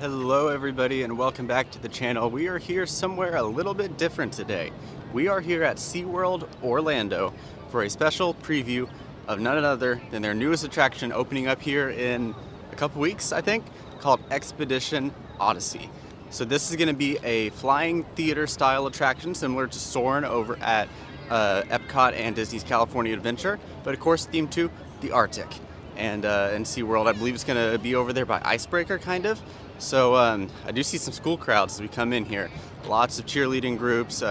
Hello everybody and welcome back to the channel. We are here somewhere a little bit different today. We are here at SeaWorld Orlando for a special preview of none other than their newest attraction opening up here in a couple weeks, I think, called Expedition Odyssey. So this is going to be a flying theater style attraction similar to Soarin' over at Epcot and Disney's California Adventure, but of course themed to the Arctic. And SeaWorld, I believe, is going to be over there by Icebreaker, kind of. So I do see some school crowds as we come in here. Lots of cheerleading groups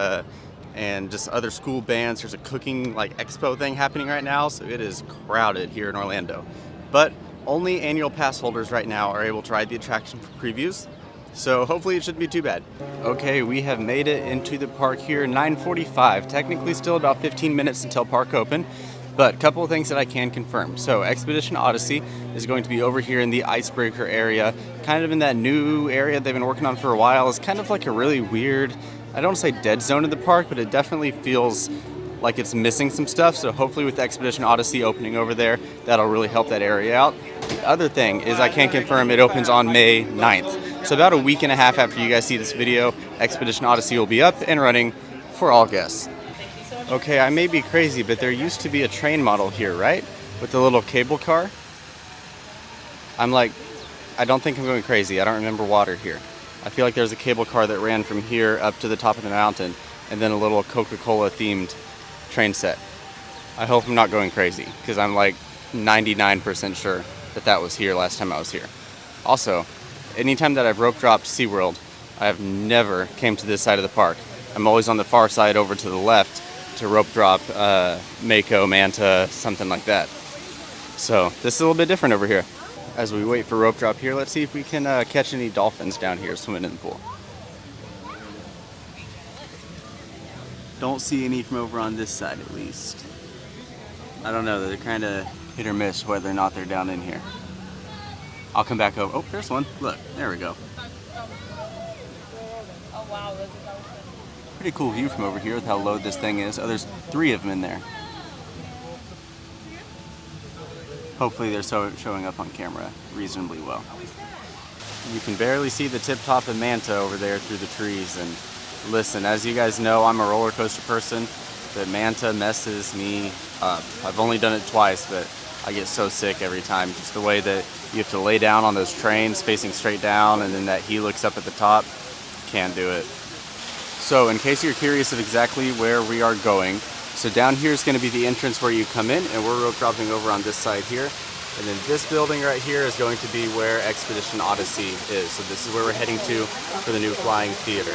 and just other school bands. There's a cooking expo thing happening right now, so it is crowded here in Orlando. But only annual pass holders right now are able to ride the attraction for previews. So hopefully it shouldn't be too bad. Okay, we have made it into the park here, 9:45. Technically still about 15 minutes until park open. But a couple of things that I can confirm. So Expedition Odyssey is going to be over here in the Icebreaker area, kind of in that new area they've been working on for a while. It's kind of like a really weird, I don't want to say dead zone of the park, but it definitely feels like it's missing some stuff. So hopefully with Expedition Odyssey opening over there, that'll really help that area out. The other thing is I can confirm it opens on May 9th. So about a week and a half after you guys see this video, Expedition Odyssey will be up and running for all guests. Okay, I may be crazy, but there used to be a train model here, right? With the little cable car. I don't think I'm going crazy. I don't remember water here. I feel like there's a cable car that ran from here up to the top of the mountain, and then a little Coca-Cola themed train set. I hope I'm not going crazy, because I'm 99% sure that that was here last time I was here. Also, anytime that I've rope dropped SeaWorld, I have never came to this side of the park. I'm always on the far side over to the left to rope drop Mako, Manta, something like that. So this is a little bit different over here. As we wait for rope drop here, let's see if we can catch any dolphins down here swimming in the pool. Don't see any from over on this side at least. I don't know, they're kind of hit or miss whether or not they're down in here. I'll come back over. Oh, there's one. Look, there we go. Oh wow, Pretty cool view from over here with how low this thing is. Oh, there's 3 of them in there. Hopefully they're showing up on camera reasonably well. You can barely see the tip top of Manta over there through the trees. And listen, as you guys know, I'm a roller coaster person, but Manta messes me up. I've only done it twice, but I get so sick every time. Just the way that you have to lay down on those trains facing straight down, and then that helix up at the top. Can't do it. So in case you're curious of exactly where we are going, so down here is going to be the entrance where you come in, and we're rope dropping over on this side here. And then this building right here is going to be where Expedition Odyssey is. So this is where we're heading to for the new flying theater.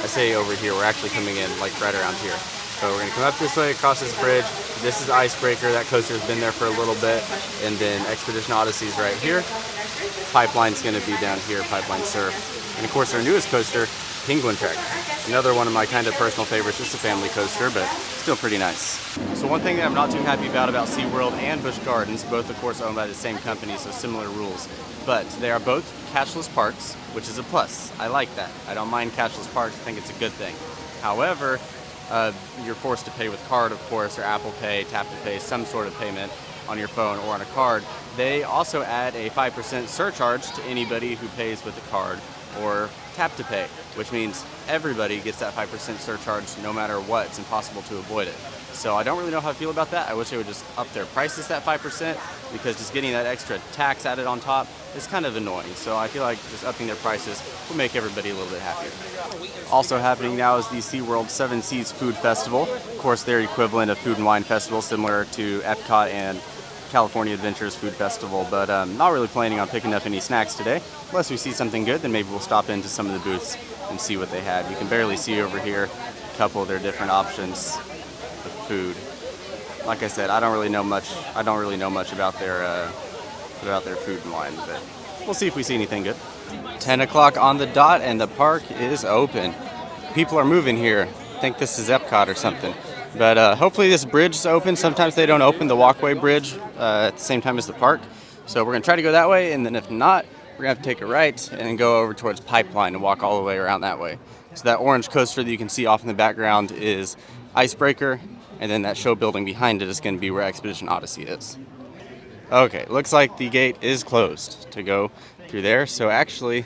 I say over here, we're actually coming in right around here. So we're going to come up this way, across this bridge. This is Icebreaker. That coaster's been there for a little bit. And then Expedition Odyssey's right here. Pipeline's going to be down here, Pipeline Surf. And of course our newest coaster, Penguin Trek. Another one of my kind of personal favorites, just a family coaster, but still pretty nice. So one thing that I'm not too happy about SeaWorld and Busch Gardens, both of course owned by the same company, so similar rules, but they are both cashless parks, which is a plus. I like that. I don't mind cashless parks. I think it's a good thing. However, you're forced to pay with card, of course, or Apple Pay, Tap to Pay, some sort of payment on your phone or on a card. They also add a 5% surcharge to anybody who pays with a card or Tap to Pay, which means everybody gets that 5% surcharge no matter what. It's impossible to avoid it. So I don't really know how I feel about that. I wish they would just up their prices that 5%, because just getting that extra tax added on top is kind of annoying. So I feel like just upping their prices will make everybody a little bit happier. Also happening now is the SeaWorld 7 Seas Food Festival. Of course, their equivalent of Food and Wine Festival, similar to Epcot and California Adventures Food Festival, but not really planning on picking up any snacks today. Unless we see something good, then maybe we'll stop into some of the booths and see what they had. You can barely see over here a couple of their different options of food. Like I said, I don't really know much about their food and wine, but we'll see if we see anything good. 10 o'clock on the dot and the park is open. People are moving here. I think this is Epcot or something. But hopefully this bridge is open. Sometimes they don't open the walkway bridge at the same time as the park. So we're going to try to go that way, and then if not, we're going to have to take a right and then go over towards Pipeline and walk all the way around that way. So that orange coaster that you can see off in the background is Icebreaker, and then that show building behind it is going to be where Expedition Odyssey is. Okay, looks like the gate is closed to go through there. So actually,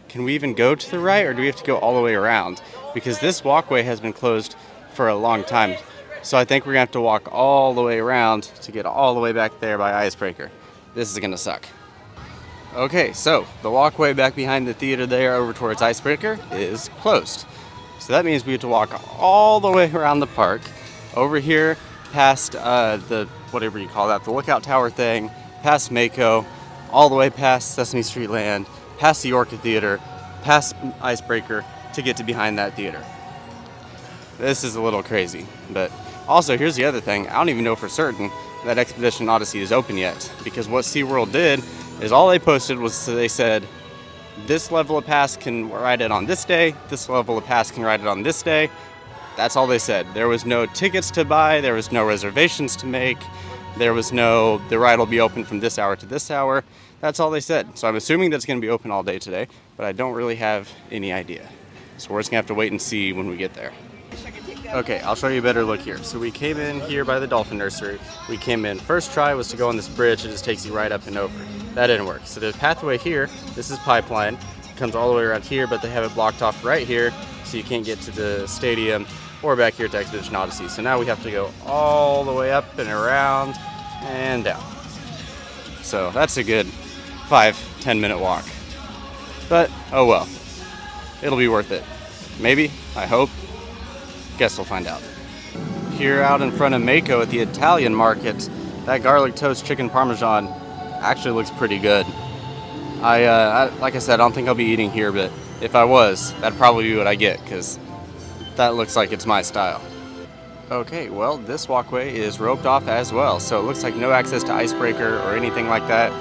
can we even go to the right, or do we have to go all the way around? Because this walkway has been closed for a long time. So I think we're gonna have to walk all the way around to get all the way back there by Icebreaker. This is gonna suck. Okay, so the walkway back behind the theater there over towards Icebreaker is closed. So that means we have to walk all the way around the park, over here past the, whatever you call that, the lookout tower thing, past Mako, all the way past Sesame Street Land, past the Orchid Theater, past Icebreaker to get to behind that theater. This is a little crazy, but also here's the other thing. I don't even know for certain that Expedition Odyssey is open yet, because what SeaWorld did is all they posted was they said, this level of pass can ride it on this day, this level of pass can ride it on this day. That's all they said. There was no tickets to buy, there was no reservations to make, there was no, the ride will be open from this hour to this hour. That's all they said. So I'm assuming that's going to be open all day today, but I don't really have any idea. So we're just going to have to wait and see when we get there. Okay, I'll show you a better look here. So we came in here by the dolphin nursery. We came in, first try was to go on this bridge. It just takes you right up and over. That didn't work. So the pathway here, this is pipeline. It comes all the way around here, but they have it blocked off right here, so you can't get to the stadium or back here to Expedition Odyssey. So now we have to go all the way up and around and down. So that's a good 5-10 minute walk. But, oh well. It'll be worth it. Maybe, I hope. Guess we'll find out. Here out in front of Mako at the Italian market, that garlic toast chicken parmesan actually looks pretty good. Like I said, I don't think I'll be eating here, but if I was, that'd probably be what I get, because that looks like it's my style. Okay, well, this walkway is roped off as well, so it looks like no access to Icebreaker or anything like that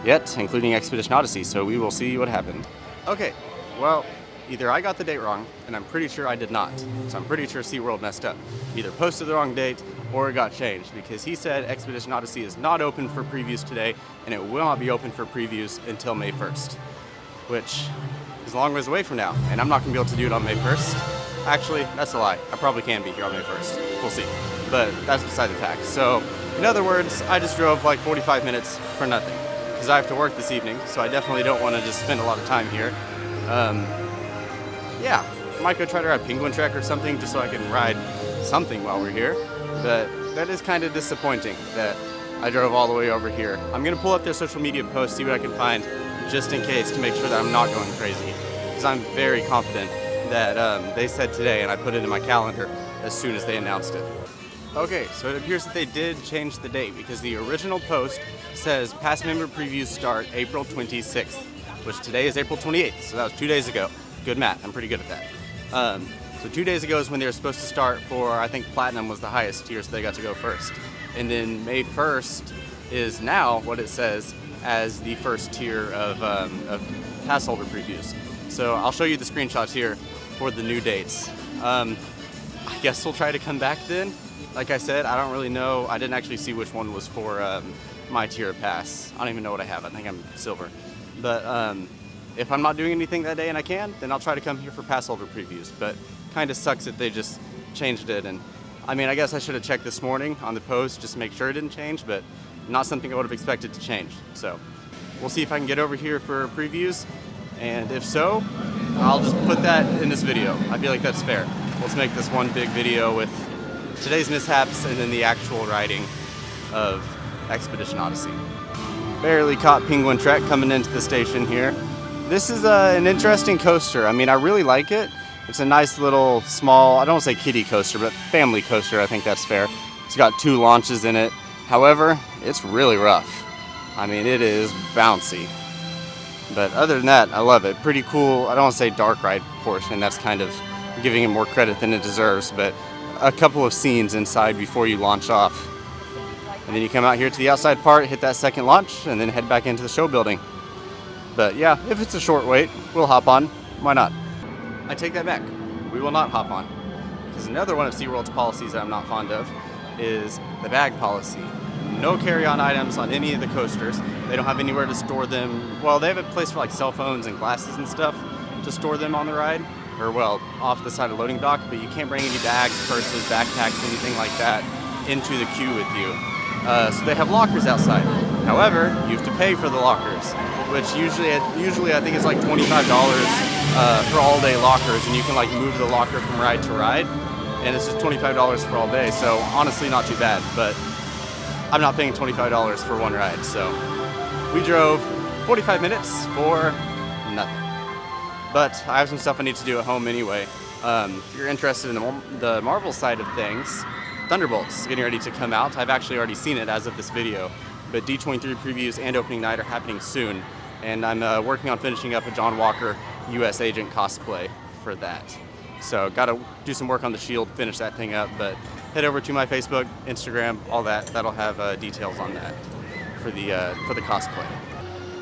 yet, including Expedition Odyssey, so we will see what happened. Okay, well, either I got the date wrong, and I'm pretty sure I did not. So I'm pretty sure SeaWorld messed up. Either posted the wrong date, or it got changed, because he said Expedition Odyssey is not open for previews today, and it will not be open for previews until May 1st, which is a long ways away from now, and I'm not going to be able to do it on May 1st. Actually, that's a lie. I probably can be here on May 1st. We'll see. But that's beside the fact. So, in other words, I just drove like 45 minutes for nothing, because I have to work this evening, so I definitely don't want to just spend a lot of time here. Yeah, I might go try to ride Penguin Trek or something just so I can ride something while we're here. But that is kind of disappointing that I drove all the way over here. I'm going to pull up their social media posts, see what I can find, just in case, to make sure that I'm not going crazy. Because I'm very confident that they said today, and I put it in my calendar as soon as they announced it. Okay, so it appears that they did change the date, because the original post says past member previews start April 26th, which today is April 28th, so that was 2 days ago. Good math, I'm pretty good at that. So 2 days ago is when they were supposed to start for, I think Platinum was the highest tier, so they got to go first. And then May 1st is now what it says as the first tier of pass holder previews. So I'll show you the screenshots here for the new dates. I guess we'll try to come back then. Like I said, I don't really know. I didn't actually see which one was for my tier of pass. I don't even know what I have. I think I'm silver. But if I'm not doing anything that day and I can, then I'll try to come here for pass holder previews. But kind of sucks that they just changed it. And I mean, I guess I should have checked this morning on the post just to make sure it didn't change, but not something I would have expected to change. So we'll see if I can get over here for previews. And if so, I'll just put that in this video. I feel like that's fair. Let's make this one big video with today's mishaps and then the actual riding of Expedition Odyssey. Barely caught Penguin Trek coming into the station here. This is an interesting coaster. I mean, I really like it. It's a nice little small, I don't want to say kiddie coaster, but family coaster, I think that's fair. It's got 2 launches in it. However, it's really rough. I mean, it is bouncy. But other than that, I love it. Pretty cool, I don't want to say dark ride portion, that's kind of giving it more credit than it deserves, but a couple of scenes inside before you launch off. And then you come out here to the outside part, hit that second launch, and then head back into the show building. But yeah, if it's a short wait, we'll hop on. Why not? I take that back. We will not hop on. Because another one of SeaWorld's policies that I'm not fond of is the bag policy. No carry-on items on any of the coasters. They don't have anywhere to store them. Well, they have a place for like cell phones and glasses and stuff to store them on the ride. Or well, off the side of the loading dock, but you can't bring any bags, purses, backpacks, anything like that into the queue with you. So they have lockers outside. However, you have to pay for the lockers. which usually I think it's like $25 for all day lockers, and you can like move the locker from ride to ride, and it's just $25 for all day. So honestly, not too bad, but I'm not paying $25 for one ride. So we drove 45 minutes for nothing. But I have some stuff I need to do at home anyway. If you're interested in the Marvel side of things, Thunderbolt's getting ready to come out. I've actually already seen it as of this video, but D23 previews and opening night are happening soon, and I'm working on finishing up a John Walker US Agent cosplay for that. So gotta do some work on the shield, finish that thing up, but head over to my Facebook, Instagram, all that. That'll have details on that for the cosplay.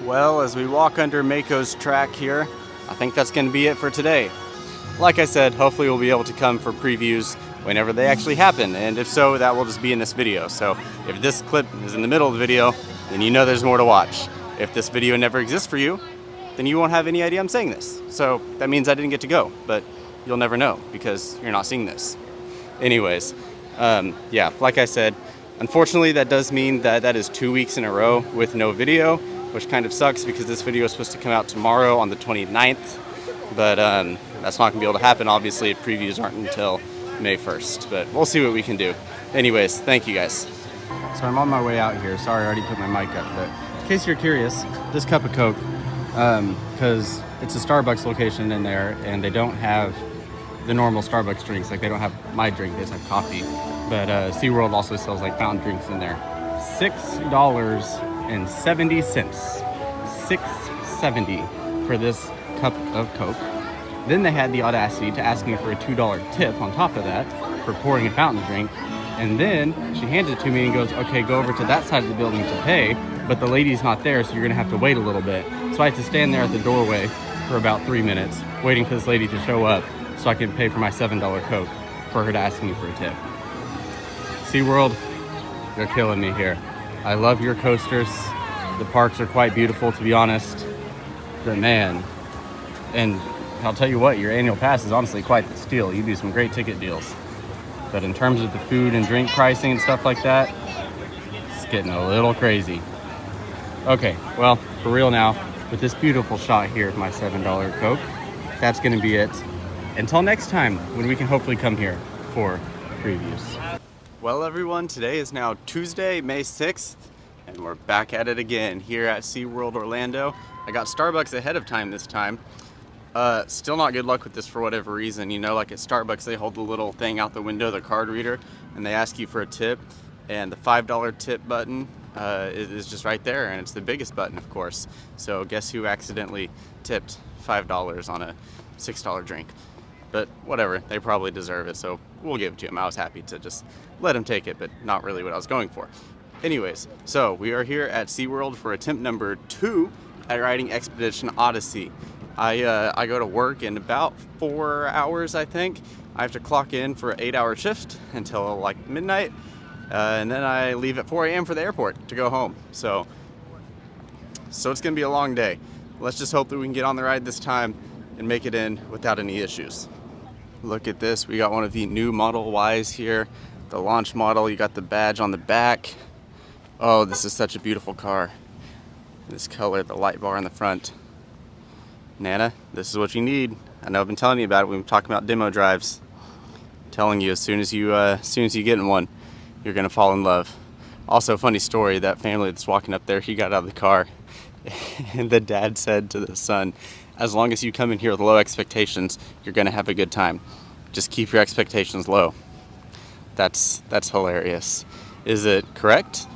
Well, as we walk under Mako's track here, I think that's gonna be it for today. Like I said, hopefully we'll be able to come for previews whenever they actually happen, and if so, that will just be in this video. So if this clip is in the middle of the video, then you know there's more to watch. If this video never exists for you, then you won't have any idea I'm saying this. So that means I didn't get to go, but you'll never know because you're not seeing this. Anyways, yeah, like I said, unfortunately that does mean that is 2 weeks in a row with no video, which kind of sucks because this video is supposed to come out tomorrow on the 29th, but that's not gonna be able to happen. Obviously, previews aren't until May 1st, but we'll see what we can do. Anyways, thank you guys. So I'm on my way out here. Sorry, I already put my mic up, but in case you're curious, this cup of Coke, because it's a Starbucks location in there, and they don't have the normal Starbucks drinks. Like, they don't have my drink, they just have coffee. But SeaWorld also sells like fountain drinks in there. $6.70. $6.70 for this cup of Coke. Then they had the audacity to ask me for a $2 tip on top of that for pouring a fountain drink. And then she handed it to me and goes, okay, go over to that side of the building to pay, but the lady's not there, so you're gonna have to wait a little bit. So I had to stand there at the doorway for about 3 minutes, waiting for this lady to show up so I could pay for my $7 Coke for her to ask me for a tip. SeaWorld, you're killing me here. I love your coasters. The parks are quite beautiful, to be honest. But man, and I'll tell you what, your annual pass is honestly quite the steal. You do some great ticket deals. But in terms of the food and drink pricing and stuff like that, it's getting a little crazy. Okay, well, for real now, with this beautiful shot here of my $7 Coke, that's gonna be it. Until next time, when we can hopefully come here for previews. Well everyone, today is now Tuesday, May 6th, and we're back at it again here at SeaWorld Orlando. I got Starbucks ahead of time this time. Still not good luck with this for whatever reason. You know, like at Starbucks, they hold the little thing out the window, the card reader, and they ask you for a tip, and the $5 tip button is just right there, and it's the biggest button, of course. So guess who accidentally tipped $5 on a $6 drink? But whatever, they probably deserve it, so we'll give it to them. I was happy to just let them take it, but not really what I was going for. Anyways, so we are here at SeaWorld for attempt number 2 at riding Expedition Odyssey. I go to work in about 4 hours, I think. I have to clock in for an 8-hour shift until like midnight, and then I leave at 4 a.m. for the airport to go home. So it's gonna be a long day. Let's just hope that we can get on the ride this time and make it in without any issues. Look at this, we got one of the new Model Ys here, the launch model. You got the badge on the back. Oh, this is such a beautiful car. This color, the light bar in the front. Nana, this is what you need. I know I've been telling you about it. We've been talking about demo drives. I'm telling you, as soon as you get in one, you're gonna fall in love. Also, funny story, that family that's walking up there, he got out of the car and the dad said to the son, as long as you come in here with low expectations, you're gonna have a good time. Just keep your expectations low. That's hilarious. Is it correct?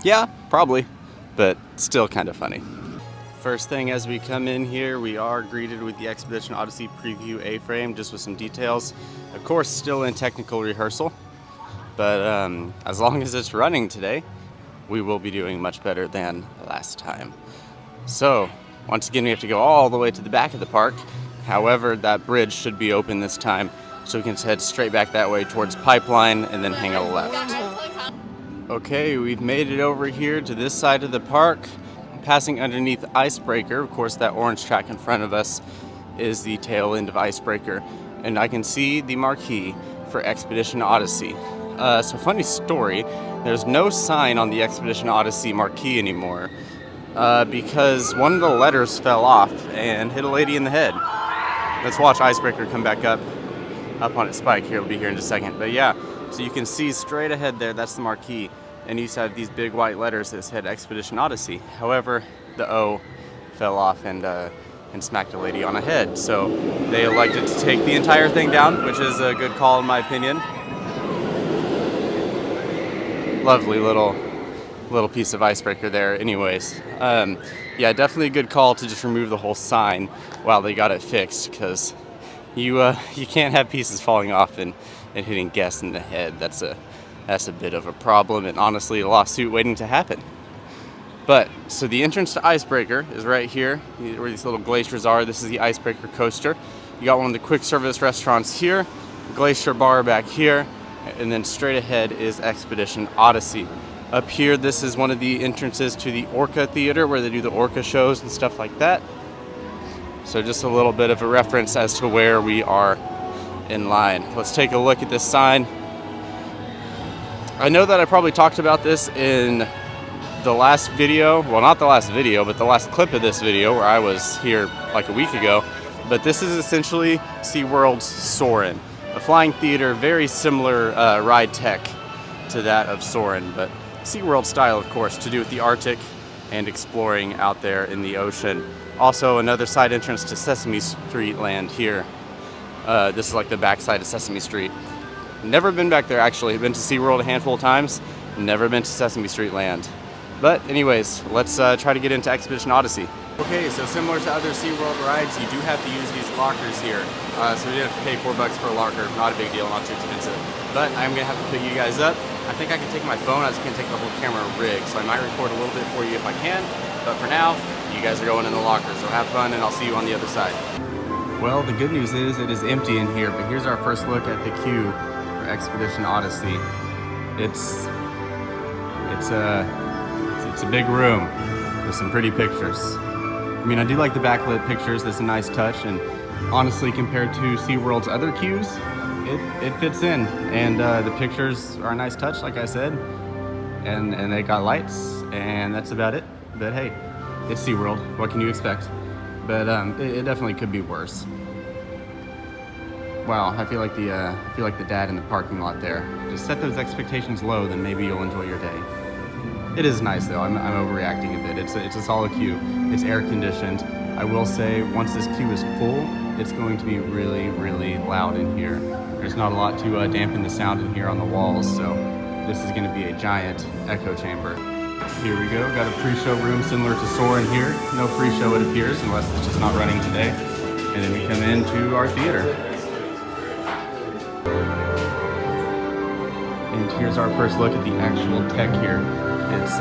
Yeah, probably, but still kind of funny. First thing as we come in here, we are greeted with the Expedition Odyssey preview A-frame, just with some details. Of course, still in technical rehearsal, but as long as it's running today, we will be doing much better than last time. So, once again, we have to go all the way to the back of the park. However, that bridge should be open this time, so we can head straight back that way towards Pipeline and then hang a left. Okay, we've made it over here to this side of the park. Passing underneath Icebreaker, of course that orange track in front of us is the tail end of Icebreaker, and I can see the marquee for Expedition Odyssey. So funny story, there's no sign on the Expedition Odyssey marquee anymore, because one of the letters fell off and hit a lady in the head. Let's watch Icebreaker come back up on its spike here. It'll be here in just a second. But yeah, so you can see straight ahead there, that's the marquee. And you used to have these big white letters that said Expedition Odyssey. However, the O fell off and smacked a lady on the head. So they elected to take the entire thing down, which is a good call in my opinion. Lovely little piece of icebreaker there anyways. Yeah, definitely a good call to just remove the whole sign while they got it fixed, because you can't have pieces falling off and hitting guests in the head. That's a bit of a problem, and honestly a lawsuit waiting to happen. But so the entrance to Icebreaker is right here where these little glaciers are. This is the Icebreaker coaster. You got one of the quick service restaurants here, Glacier Bar back here, and then straight ahead is Expedition Odyssey. Up here, this is one of the entrances to the Orca Theater where they do the Orca shows and stuff like that. So just a little bit of a reference as to where we are in line. Let's take a look at this sign. I know that I probably talked about this in the last video, well, not the last video, but the last clip of this video where I was here like a week ago. But this is essentially SeaWorld's Soarin', a flying theater, very similar ride tech to that of Soarin', but SeaWorld style, of course, to do with the Arctic and exploring out there in the ocean. Also, another side entrance to Sesame Street land here. This is like the backside of Sesame Street. Never been back there, actually. I've been to SeaWorld a handful of times, never been to Sesame Street land. But anyways, let's try to get into Expedition Odyssey. Okay, so similar to other SeaWorld rides, you do have to use these lockers here. So we did have to pay $4 for a locker. Not a big deal, not too expensive. But I'm gonna have to put you guys up. I think I can take my phone, I just can't take the whole camera rig. So I might record a little bit for you if I can. But for now, you guys are going in the locker. So have fun and I'll see you on the other side. Well, the good news is it is empty in here, but here's our first look at the queue for Expedition Odyssey. It's a big room with some pretty pictures. I mean, I do like the backlit pictures. That's a nice touch, and honestly, compared to SeaWorld's other queues, it fits in. And the pictures are a nice touch, like I said, and they got lights, and that's about it. But hey, it's SeaWorld. What can you expect? But it definitely could be worse. Wow, I feel like the dad in the parking lot there. Just set those expectations low, then maybe you'll enjoy your day. It is nice though. I'm overreacting a bit. It's a solid queue. It's air conditioned. I will say once this queue is full, it's going to be really, really loud in here. There's not a lot to dampen the sound in here on the walls, so this is going to be a giant echo chamber. Here we go. Got a pre-show room similar to Soarin' here. No free show, it appears, unless it's just not running today. And then we come into our theater. And here's our first look at the actual tech here. It's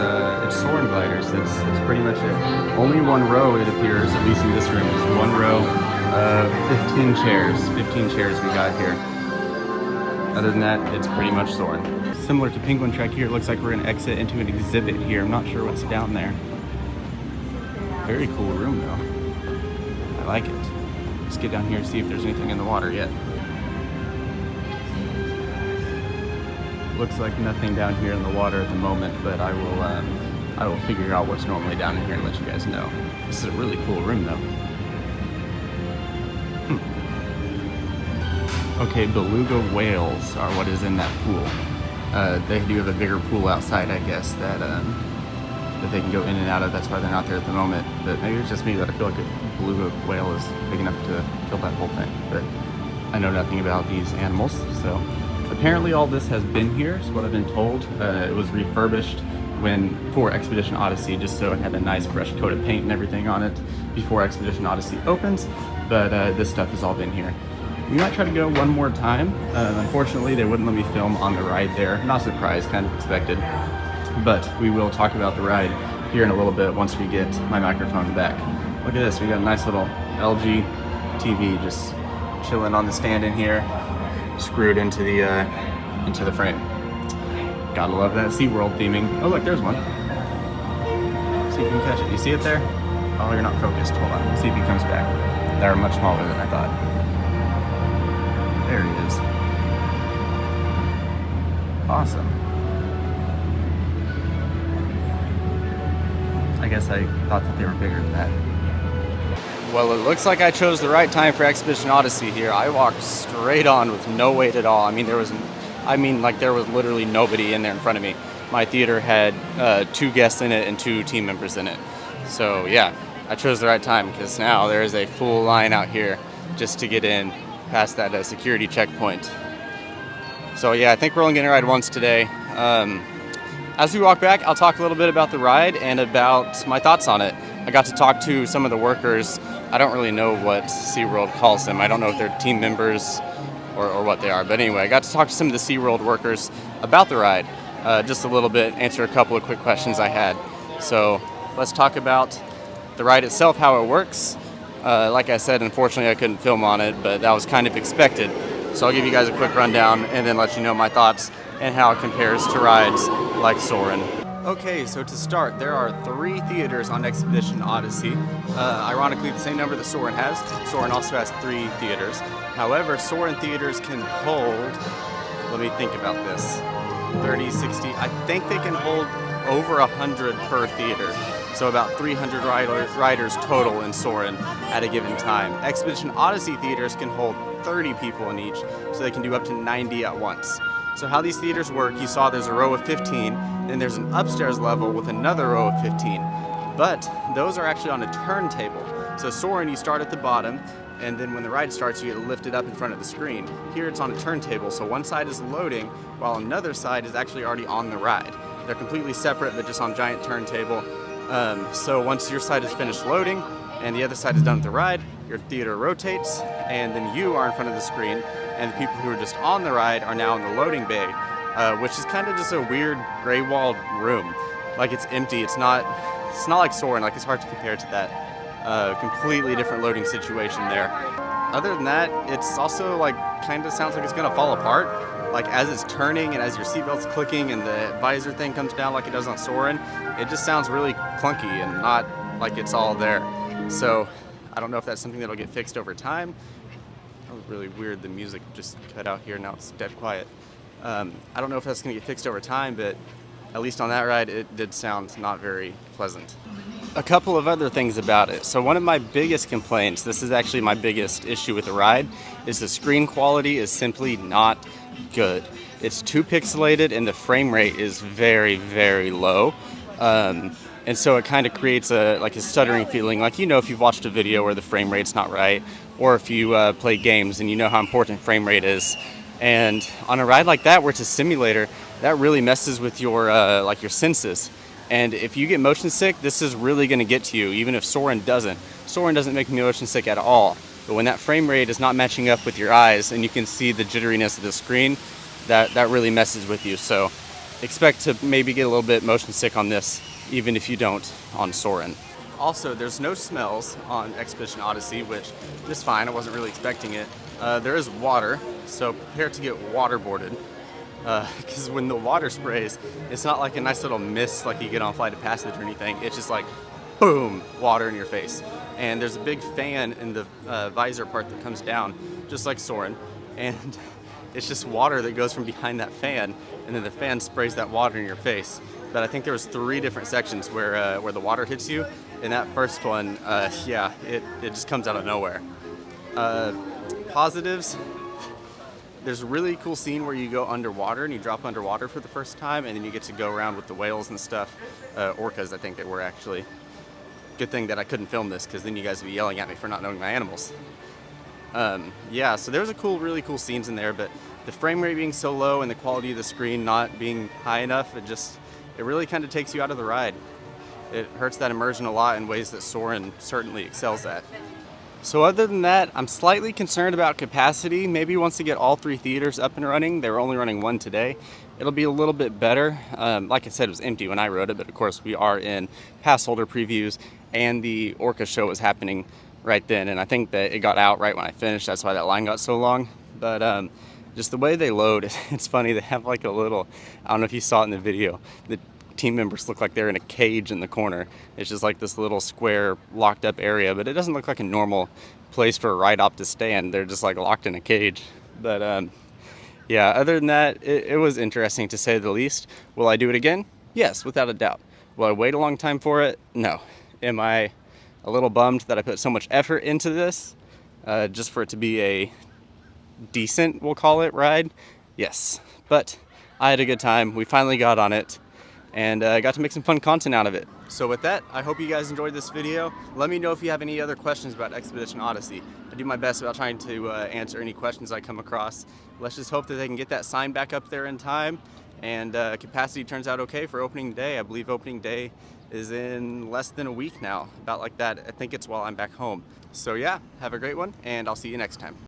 Soarin' gliders. That's pretty much it. Only one row, it appears, at least in this room. Just one row of 15 chairs. 15 chairs we got here. Other than that, it's pretty much Soarin'. Similar to Penguin Trek here, it looks like we're going to exit into an exhibit here. I'm not sure what's down there. Very cool room though. I like it. Let's get down here and see if there's anything in the water yet. Looks like nothing down here in the water at the moment, but I will figure out what's normally down in here and let you guys know. This is a really cool room though. Okay, beluga whales are what is in that pool. They do have a bigger pool outside, I guess, that they can go in and out of. That's why they're not there at the moment. But maybe it's just me that I feel like a beluga whale is big enough to fill that whole thing. But I know nothing about these animals, so. Apparently all this has been here, is what I've been told. It was refurbished for Expedition Odyssey, just so it had a nice fresh coat of paint and everything on it before Expedition Odyssey opens. But this stuff has all been here. We might try to go one more time. Unfortunately, they wouldn't let me film on the ride there. Not surprised, kind of expected. But we will talk about the ride here in a little bit once we get my microphone back. Look at this, we got a nice little LG TV just chilling on the stand in here, screwed into the frame. Gotta love that SeaWorld theming. Oh look, there's one. See if you can catch it. You see it there? Oh, you're not focused. Hold on, let's see if he comes back. They're much smaller than I thought. There he is. Awesome. I guess I thought that they were bigger than that. Well, it looks like I chose the right time for Expedition Odyssey here. I walked straight on with no wait at all. There was literally nobody in there in front of me. My theater had 2 guests in it and 2 team members in it. So yeah, I chose the right time because now there is a full line out here just to get in past that security checkpoint. So yeah, I think we're only going to ride once today. As we walk back, I'll talk a little bit about the ride and about my thoughts on it. I got to talk to some of the workers. I don't really know what SeaWorld calls them. I don't know if they're team members or what they are. But anyway, I got to talk to some of the SeaWorld workers about the ride just a little bit, answer a couple of quick questions I had. So let's talk about the ride itself, how it works. Like I said, unfortunately I couldn't film on it, but that was kind of expected. So I'll give you guys a quick rundown and then let you know my thoughts and how it compares to rides like Soarin'. Okay, so to start, there are 3 theaters on Expedition Odyssey. Ironically, the same number that Soarin' has. Soarin' also has 3 theaters. However, Soarin' theaters can hold, let me think about this, 30, 60, I think they can hold over 100 per theater. So about 300 riders total in Soarin' at a given time. Expedition Odyssey theaters can hold 30 people in each, so they can do up to 90 at once. So how these theaters work, you saw there's a row of 15, then there's an upstairs level with another row of 15. But those are actually on a turntable. So Soarin', you start at the bottom, and then when the ride starts, you get lifted up in front of the screen. Here it's on a turntable, so one side is loading, while another side is actually already on the ride. They're completely separate, but just on a giant turntable. So once your side is finished loading, and the other side is done with the ride, your theater rotates, and then you are in front of the screen, and the people who are just on the ride are now in the loading bay, which is kind of just a weird gray-walled room. Like, it's empty. It's not like Soarin'. Like, it's hard to compare to that. Completely different loading situation there. Other than that, it's also like kind of sounds like it's gonna fall apart. Like, as it's turning and as your seatbelt's clicking and the visor thing comes down like it does on Soarin', it just sounds really clunky and not like it's all there. So I don't know if that's something that'll get fixed over time. That was really weird. The music just cut out here. Now it's dead quiet. I don't know if that's going to get fixed over time, but at least on that ride, it did sound not very pleasant. A couple of other things about it. So one of my biggest complaints, this is actually my biggest issue with the ride, is the screen quality is simply not good. It's too pixelated and the frame rate is very, very low. And so it kind of creates a stuttering feeling. Like, you know, if you've watched a video where the frame rate's not right, or if you play games and you know how important frame rate is. And on a ride like that, where it's a simulator, that really messes with your your senses. And if you get motion sick, this is really going to get to you, even if Soarin' doesn't. Soarin' doesn't make me motion sick at all. But when that frame rate is not matching up with your eyes and you can see the jitteriness of the screen, that really messes with you. So expect to maybe get a little bit motion sick on this, even if you don't on Soarin'. Also, there's no smells on Expedition Odyssey, which is fine. I wasn't really expecting it. There is water, so prepare to get waterboarded. Because when the water sprays, it's not like a nice little mist like you get on Flight of Passage or anything. It's just like, boom, water in your face. And there's a big fan in the visor part that comes down, just like Soarin'. And it's just water that goes from behind that fan, and then the fan sprays that water in your face. But I think there was 3 different sections where the water hits you. And that first one, yeah, it just comes out of nowhere. Positives. There's a really cool scene where you go underwater and you drop underwater for the first time, and then you get to go around with the whales and stuff. Orcas, I think they were actually. Good thing that I couldn't film this, because then you guys would be yelling at me for not knowing my animals. Yeah, so there's really cool scenes in there, but the frame rate being so low and the quality of the screen not being high enough, it really kind of takes you out of the ride. It hurts that immersion a lot in ways that Soarin' certainly excels at. So other than that, I'm slightly concerned about capacity. Maybe once they get all 3 theaters up and running, they were only running 1 today, it'll be a little bit better. Like I said, it was empty when I rode it, but of course we are in pass holder previews, and the Orca show was happening right then, and I think that it got out right when I finished. That's why that line got so long. But just the way they load, it's funny. They have like a little, I don't know if you saw it in the video, the team members look like they're in a cage in the corner. It's just like this little square locked up area, but it doesn't look like a normal place for a ride op to stand. They're just like locked in a cage. But yeah, other than that, it was interesting to say the least. Will I do it again? Yes, without a doubt. Will I wait a long time for it? No. Am I a little bummed that I put so much effort into this just for it to be a decent, we'll call it, ride? Yes. But I had a good time. We finally got on it, and I got to make some fun content out of it. So with that, I hope you guys enjoyed this video. Let me know if you have any other questions about Expedition Odyssey. I do my best about trying to answer any questions I come across. Let's just hope that they can get that sign back up there in time, and capacity turns out okay for opening day. I believe opening day is in less than a week now, about like that. I think it's while I'm back home. So yeah, have a great one, and I'll see you next time.